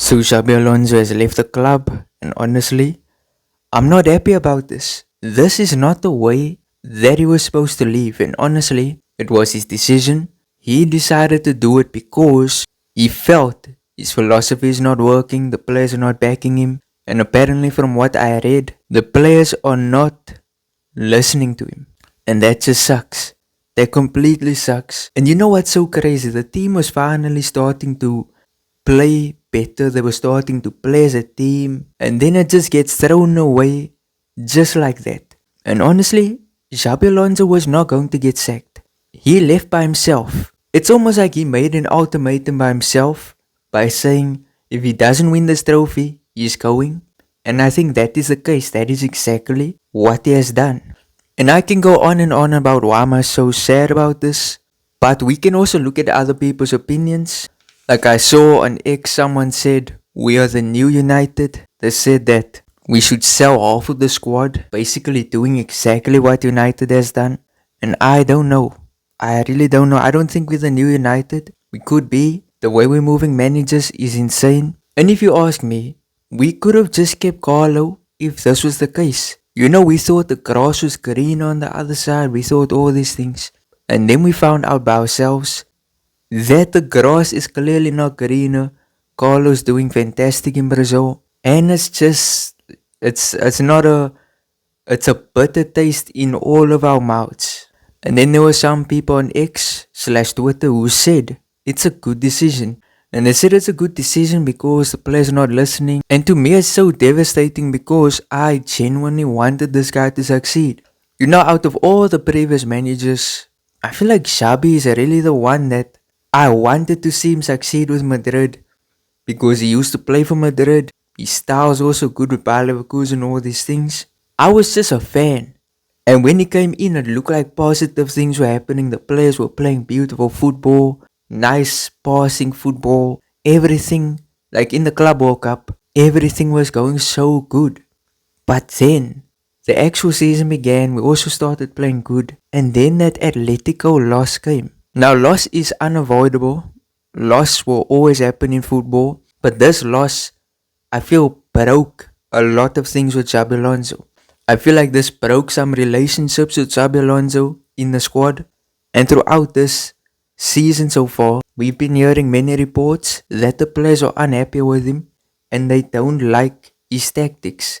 So Xabi Alonso has left the club, and honestly, I'm not happy about this. This is not the way that he was supposed to leave, and honestly, it was his decision. He decided to do it because he felt his philosophy is not working, the players are not backing him, and apparently, from what I read, the players are not listening to him. And that just sucks. That completely sucks. And you know what's so crazy? The team was finally starting to play better. They were starting to play as a team. And then it just gets thrown away just like that. And honestly, Xabi Alonso was not going to get sacked. He left by himself. It's almost like he made an ultimatum by himself by saying if he doesn't win this trophy, he's going. And I think that is the case. That is exactly what he has done. And I can go on and on about why am I so sad about this. But we can also look at other people's opinions. Like I saw on X, someone said, we are the new United. They said that we should sell half of the squad, basically doing exactly what United has done. And I don't know. I really don't know. I don't think we're the new United. We could be. The way we're moving managers is insane. And if you ask me, we could have just kept Carlo if this was the case. You know, we thought the grass was green on the other side. We thought all these things. And then we found out by ourselves that the grass is clearly not greener. Carlo's doing fantastic in Brazil. And it's just, it's a bitter taste in all of our mouths. And then there were some people on X/Twitter who said it's a good decision. And they said it's a good decision because the players are not listening. And to me it's so devastating because I genuinely wanted this guy to succeed. You know, out of all the previous managers, I feel like Xabi is really the one that I wanted to see him succeed with Madrid. Because he used to play for Madrid. His style is also good with Bayer Leverkusen and all these things. I was just a fan. And when he came in, it looked like positive things were happening. The players were playing beautiful football. Nice passing football, everything, like in the Club World Cup, everything was going so good. But then, the actual season began, we also started playing good, and then that Atletico loss came. Now, loss is unavoidable, loss will always happen in football, but this loss, I feel, broke a lot of things with Xabi Alonso. I feel like this broke some relationships with Xabi Alonso in the squad, and throughout this season so far, we've been hearing many reports that the players are unhappy with him and they don't like his tactics.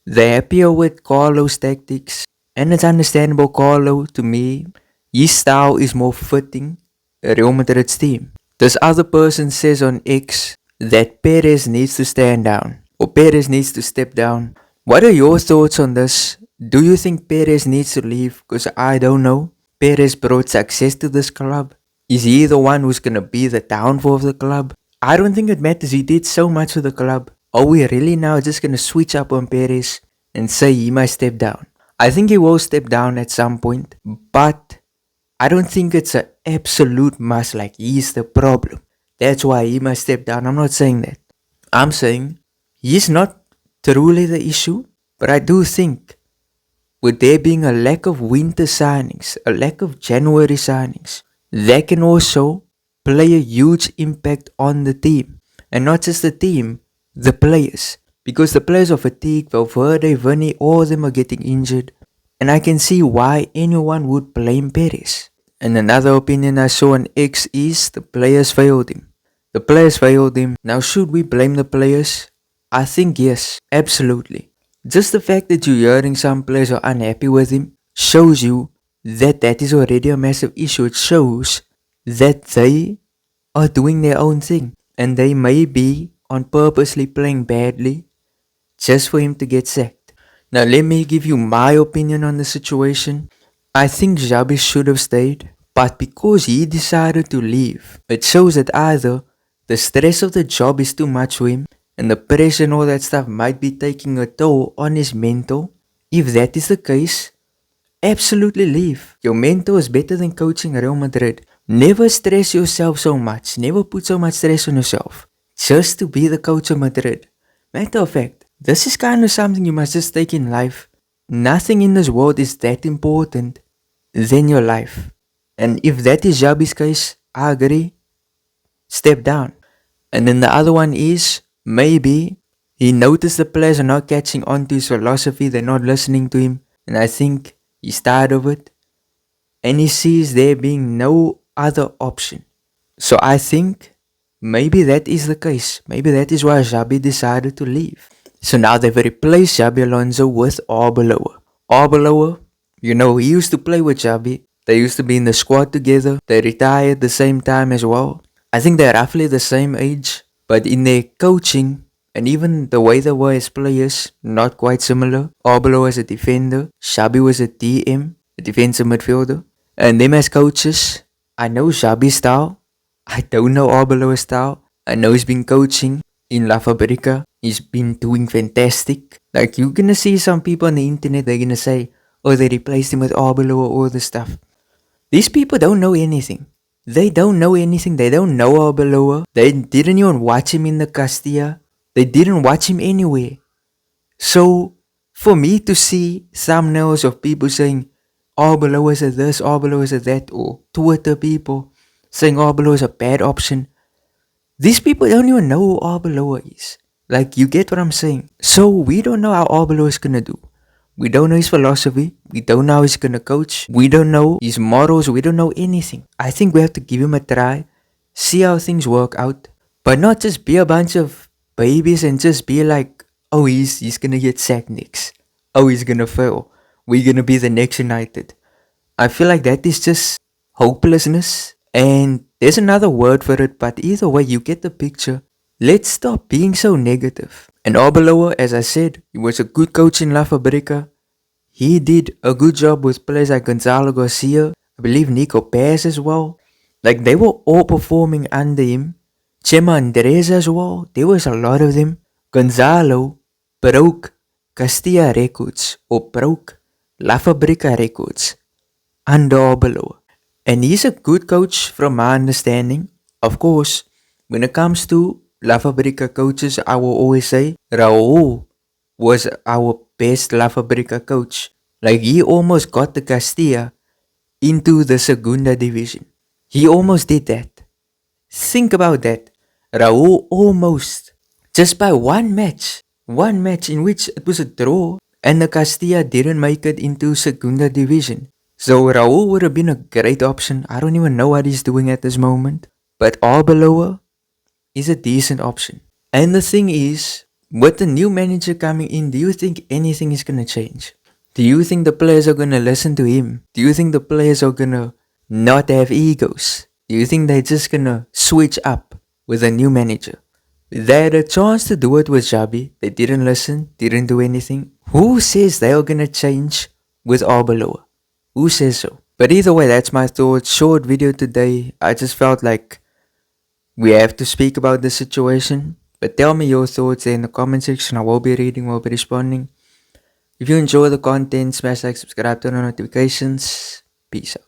They're happier with Carlo's tactics, and it's understandable. Carlo, to me, his style is more fitting Real Madrid's team. This other person says on X that Perez needs to stand down, or Perez needs to step down. What are your thoughts on this? Do you think Perez needs to leave? Because I don't know. Perez brought success to this club. Is he the one who's gonna be the downfall of the club? I don't think it matters. He did so much for the club. Are we really now just gonna switch up on Perez and say he must step down? I think he will step down at some point, but I don't think it's an absolute must, like he's the problem. That's why he must step down. I'm not saying that. I'm saying he's not truly the issue, but I do think with there being a lack of winter signings, a lack of January signings, that can also play a huge impact on the team. And not just the team, the players. Because the players are fatigued, Valverde, Vinny, all of them are getting injured. And I can see why anyone would blame Perez. And another opinion I saw on X is the players failed him. The players failed him. Now should we blame the players? I think yes, absolutely. Just the fact that you're hearing some players are unhappy with him shows you that is already a massive issue. It shows that they are doing their own thing and they may be on purposely playing badly just for him to get sacked. Now let me give you my opinion on the situation. I think Xabi should have stayed, but because he decided to leave, it shows that either the stress of the job is too much for him and the pressure and all that stuff might be taking a toll on his mental. If that is the case, absolutely leave. Your mentor is better than coaching Real Madrid. Never stress yourself so much. Never put so much stress on yourself just to be the coach of Madrid. Matter of fact, this is kind of something you must just take in life. Nothing in this world is that important than your life. And if that is Xabi's case, I agree. Step down. And then the other one is Maybe he noticed the players are not catching on to his philosophy, they're not listening to him, and I think he's tired of it, and he sees there being no other option. So I think maybe that is the case. Maybe that is why Xabi decided to leave. So now they've replaced Xabi Alonso with Arbeloa. Arbeloa, he used to play with Xabi. They used to be in the squad together. They retired the same time as well. I think they're roughly the same age, but in their coaching and even the way they were as players, not quite similar. Arbeloa was a defender, Xabi was a DM, a defensive midfielder. And them as coaches, I know Xabi's style. I don't know Arbeloa's style. I know he's been coaching in La Fabrica. He's been doing fantastic. Like, you're gonna see some people on the internet, they're gonna say, oh, they replaced him with Arbeloa, all this stuff. These people don't know anything. They don't know anything. They don't know Arbeloa. They didn't even watch him in the Castilla. They didn't watch him anywhere. So, for me to see thumbnails of people saying, Arbeloa is a this, Arbeloa is a that, or Twitter people saying Arbeloa is a bad option, these people don't even know who Arbeloa is. Like, you get what I'm saying? So, we don't know how Arbeloa is gonna do. We don't know his philosophy. We don't know how he's gonna coach. We don't know his morals. We don't know anything. I think we have to give him a try, see how things work out, but not just be a bunch of babies and just be like, oh, he's gonna get sacked next. Oh, he's gonna fail. We're gonna be the next United. I feel like that is just hopelessness. And there's another word for it, but either way, you get the picture. Let's stop being so negative. And Arbeloa, as I said, he was a good coach in La Fabrica. He did a good job with players like Gonzalo Garcia, I believe Nico Paz as well. Like, they were all performing under him. Chema Andres as well, there was a lot of them. Gonzalo broke Castilla records, or broke La Fabrica records under Arbeloa. And he's a good coach from my understanding. Of course, when it comes to La Fabrica coaches, I will always say Raul was our best La Fabrica coach. Like, he almost got the Castilla into the Segunda Division. He almost did that. Think about that. Raul almost, just by one match in which it was a draw, and the Castilla didn't make it into Segunda Division. So Raul would have been a great option. I don't even know what he's doing at this moment. But Arbeloa is a decent option. And the thing is, with the new manager coming in, do you think anything is gonna change? Do you think the players are gonna listen to him? Do you think the players are gonna not have egos? Do you think they're just gonna switch up with a new manager? They had a chance to do it with Xabi. They didn't listen, didn't do anything. Who says they are gonna change with Arbeloa? Who says so? But either way, that's my thoughts. Short video today. I just felt like we have to speak about this situation. But tell me your thoughts there in the comment section. I will be reading, will be responding. If you enjoy the content, smash like, subscribe, turn on notifications. Peace out.